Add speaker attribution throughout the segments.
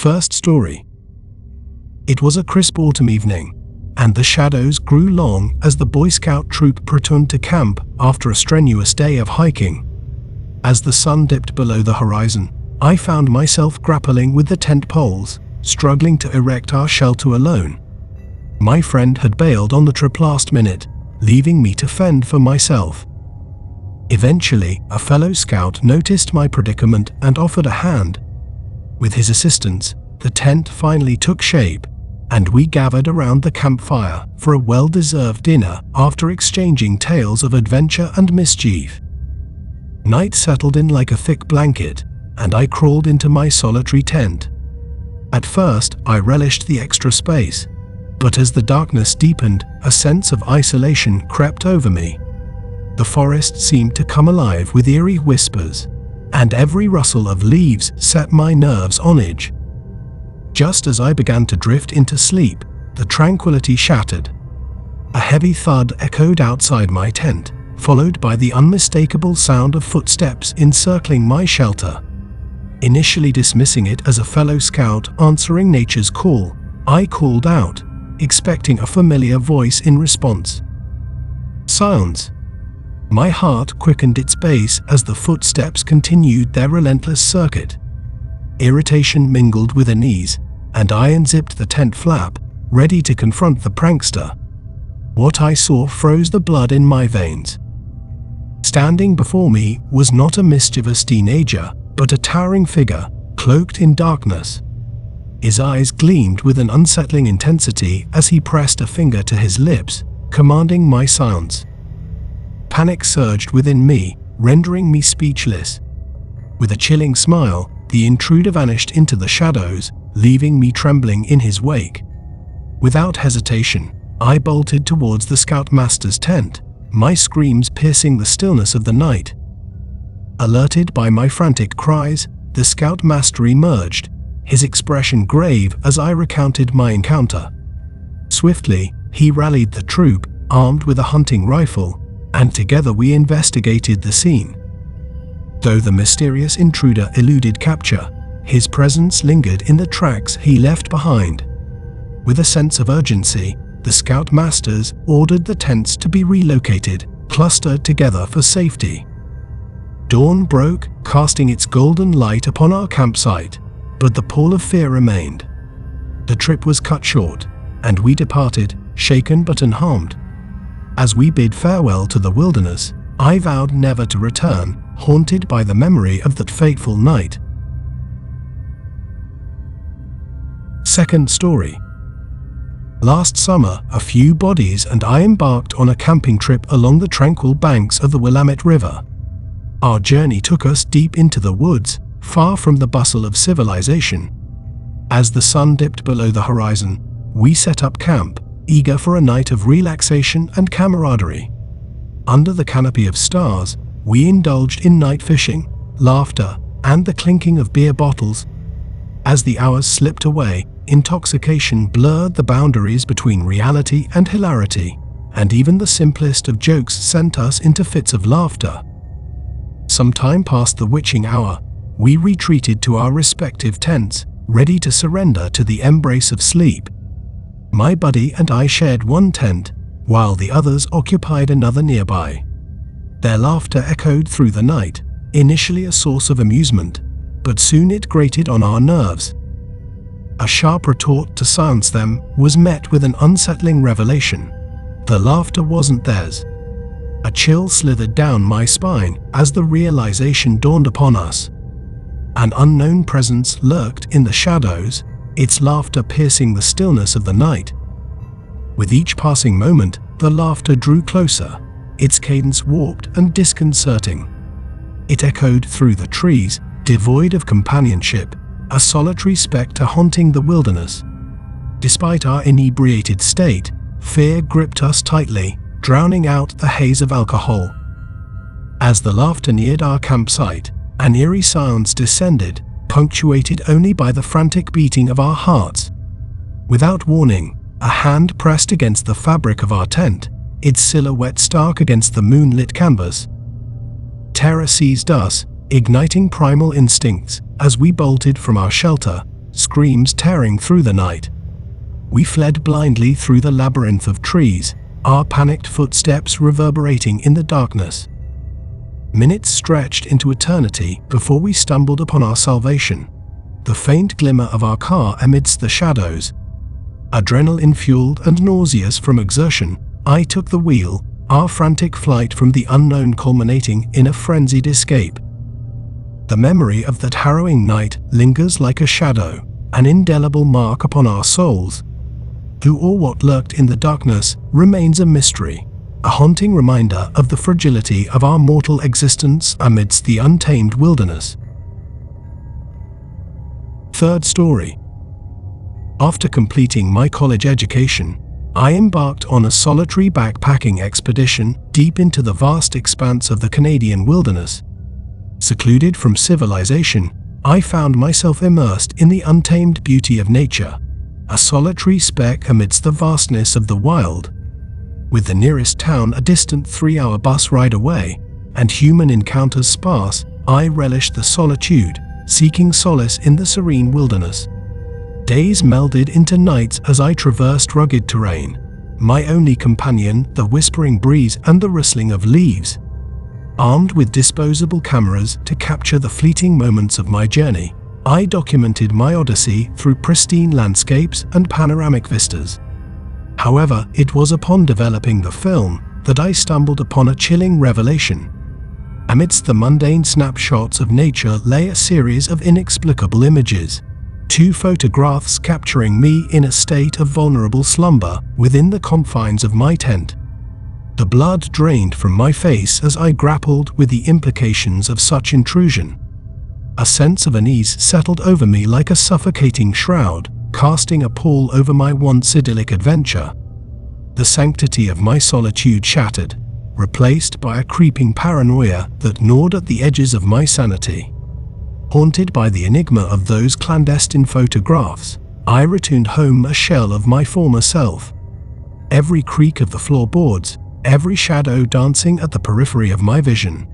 Speaker 1: First story. It was a crisp autumn evening, and the shadows grew long as the Boy Scout troop returned to camp after a strenuous day of hiking. As the sun dipped below the horizon, I found myself grappling with the tent poles, struggling to erect our shelter alone. My friend had bailed on the trip last minute, leaving me to fend for myself. Eventually, a fellow scout noticed my predicament and offered a hand. With his assistance, the tent finally took shape, and we gathered around the campfire for a well-deserved dinner after exchanging tales of adventure and mischief. Night settled in like a thick blanket, and I crawled into my solitary tent. At first, I relished the extra space, but as the darkness deepened, a sense of isolation crept over me. The forest seemed to come alive with eerie whispers, and every rustle of leaves set my nerves on edge. Just as I began to drift into sleep, the tranquility shattered. A heavy thud echoed outside my tent, followed by the unmistakable sound of footsteps encircling my shelter. Initially dismissing it as a fellow scout answering nature's call, I called out, expecting a familiar voice in response. Silence. My heart quickened its pace as the footsteps continued their relentless circuit. Irritation mingled with unease, and I unzipped the tent flap, ready to confront the prankster. What I saw froze the blood in my veins. Standing before me was not a mischievous teenager, but a towering figure, cloaked in darkness. His eyes gleamed with an unsettling intensity as he pressed a finger to his lips, commanding my silence. Panic surged within me, rendering me speechless. With a chilling smile, the intruder vanished into the shadows, leaving me trembling in his wake. Without hesitation, I bolted towards the scoutmaster's tent, my screams piercing the stillness of the night. Alerted by my frantic cries, the scoutmaster emerged, his expression grave as I recounted my encounter. Swiftly, he rallied the troop, armed with a hunting rifle, and together we investigated the scene. Though the mysterious intruder eluded capture, his presence lingered in the tracks he left behind. With a sense of urgency, the scoutmasters ordered the tents to be relocated, clustered together for safety. Dawn broke, casting its golden light upon our campsite, but the pall of fear remained. The trip was cut short, and we departed, shaken but unharmed. As we bid farewell to the wilderness, I vowed never to return, haunted by the memory of that fateful night. Second story. Last summer, a few bodies and I embarked on a camping trip along the tranquil banks of the Willamette River. Our journey took us deep into the woods, far from the bustle of civilization. As the sun dipped below the horizon, we set up camp, eager for a night of relaxation and camaraderie. Under the canopy of stars, we indulged in night fishing, laughter, and the clinking of beer bottles. As the hours slipped away, intoxication blurred the boundaries between reality and hilarity, and even the simplest of jokes sent us into fits of laughter. Some time past the witching hour, we retreated to our respective tents, ready to surrender to the embrace of sleep. My buddy and I shared one tent, while the others occupied another nearby. Their laughter echoed through the night, initially a source of amusement, but soon it grated on our nerves. A sharp retort to silence them was met with an unsettling revelation. The laughter wasn't theirs. A chill slithered down my spine as the realization dawned upon us. An unknown presence lurked in the shadows, its laughter piercing the stillness of the night. With each passing moment, the laughter drew closer, its cadence warped and disconcerting. It echoed through the trees, devoid of companionship, a solitary spectre haunting the wilderness. Despite our inebriated state, fear gripped us tightly, drowning out the haze of alcohol. As the laughter neared our campsite, an eerie silence descended, punctuated only by the frantic beating of our hearts. Without warning, a hand pressed against the fabric of our tent, its silhouette stark against the moonlit canvas. Terror seized us, igniting primal instincts as we bolted from our shelter, screams tearing through the night. We fled blindly through the labyrinth of trees, our panicked footsteps reverberating in the darkness. Minutes stretched into eternity before we stumbled upon our salvation, the faint glimmer of our car amidst the shadows. Adrenaline-fueled and nauseous from exertion, I took the wheel, our frantic flight from the unknown culminating in a frenzied escape. The memory of that harrowing night lingers like a shadow, an indelible mark upon our souls. Who or what lurked in the darkness remains a mystery, a haunting reminder of the fragility of our mortal existence amidst the untamed wilderness. Third story. After completing my college education, I embarked on a solitary backpacking expedition deep into the vast expanse of the Canadian wilderness. Secluded from civilization, I found myself immersed in the untamed beauty of nature, a solitary speck amidst the vastness of the wild. With the nearest town a distant 3-hour bus ride away, and human encounters sparse, I relished the solitude, seeking solace in the serene wilderness. Days melded into nights as I traversed rugged terrain, my only companion the whispering breeze and the rustling of leaves. Armed with disposable cameras to capture the fleeting moments of my journey, I documented my odyssey through pristine landscapes and panoramic vistas. However, it was upon developing the film that I stumbled upon a chilling revelation. Amidst the mundane snapshots of nature lay a series of inexplicable images. 2 photographs capturing me in a state of vulnerable slumber within the confines of my tent. The blood drained from my face as I grappled with the implications of such intrusion. A sense of unease settled over me like a suffocating shroud, casting a pall over my once idyllic adventure. The sanctity of my solitude shattered, replaced by a creeping paranoia that gnawed at the edges of my sanity. Haunted by the enigma of those clandestine photographs, I returned home a shell of my former self. Every creak of the floorboards, every shadow dancing at the periphery of my vision,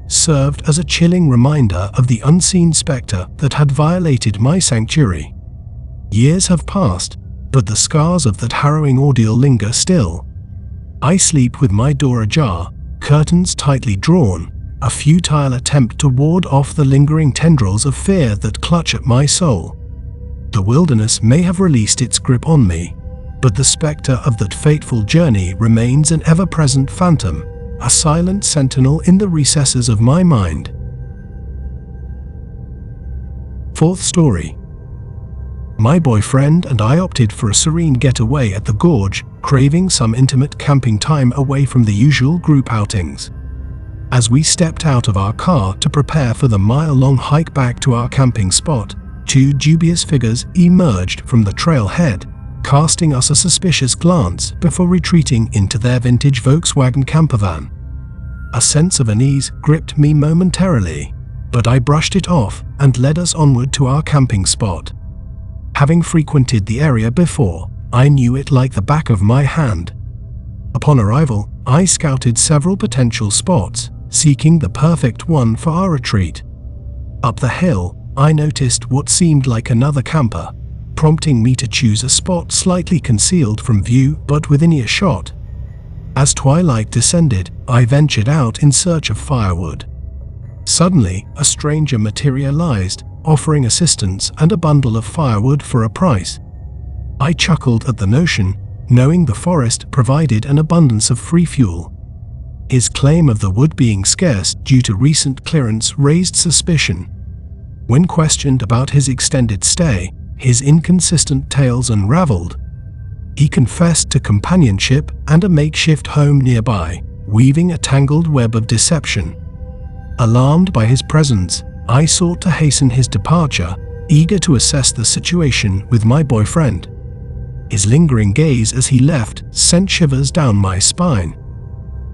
Speaker 1: served as a chilling reminder of the unseen specter that had violated my sanctuary. Years have passed, but the scars of that harrowing ordeal linger still. I sleep with my door ajar, curtains tightly drawn, a futile attempt to ward off the lingering tendrils of fear that clutch at my soul. The wilderness may have released its grip on me, but the specter of that fateful journey remains an ever-present phantom, a silent sentinel in the recesses of my mind. Fourth story. My boyfriend and I opted for a serene getaway at the gorge, craving some intimate camping time away from the usual group outings. As we stepped out of our car to prepare for the mile-long hike back to our camping spot, 2 dubious figures emerged from the trailhead, casting us a suspicious glance before retreating into their vintage Volkswagen campervan. A sense of unease gripped me momentarily, but I brushed it off and led us onward to our camping spot. Having frequented the area before, I knew it like the back of my hand. Upon arrival, I scouted several potential spots, seeking the perfect one for our retreat. Up the hill, I noticed what seemed like another camper, prompting me to choose a spot slightly concealed from view but within earshot. As twilight descended, I ventured out in search of firewood. Suddenly, a stranger materialized, offering assistance and a bundle of firewood for a price. I chuckled at the notion, knowing the forest provided an abundance of free fuel. His claim of the wood being scarce due to recent clearance raised suspicion. When questioned about his extended stay, his inconsistent tales unraveled. He confessed to companionship and a makeshift home nearby, weaving a tangled web of deception. Alarmed by his presence, I sought to hasten his departure, eager to assess the situation with my boyfriend. His lingering gaze as he left sent shivers down my spine.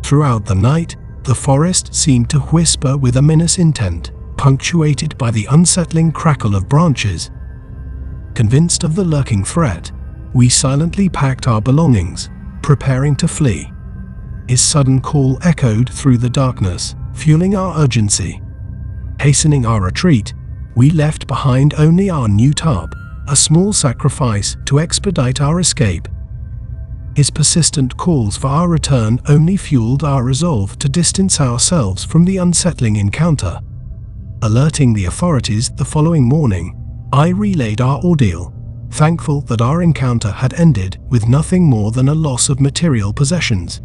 Speaker 1: Throughout the night, the forest seemed to whisper with ominous intent, punctuated by the unsettling crackle of branches. Convinced of the lurking threat, we silently packed our belongings, preparing to flee. His sudden call echoed through the darkness, fueling our urgency. Hastening our retreat, we left behind only our new tarp, a small sacrifice to expedite our escape. His persistent calls for our return only fueled our resolve to distance ourselves from the unsettling encounter. Alerting the authorities the following morning, I relayed our ordeal, thankful that our encounter had ended with nothing more than a loss of material possessions.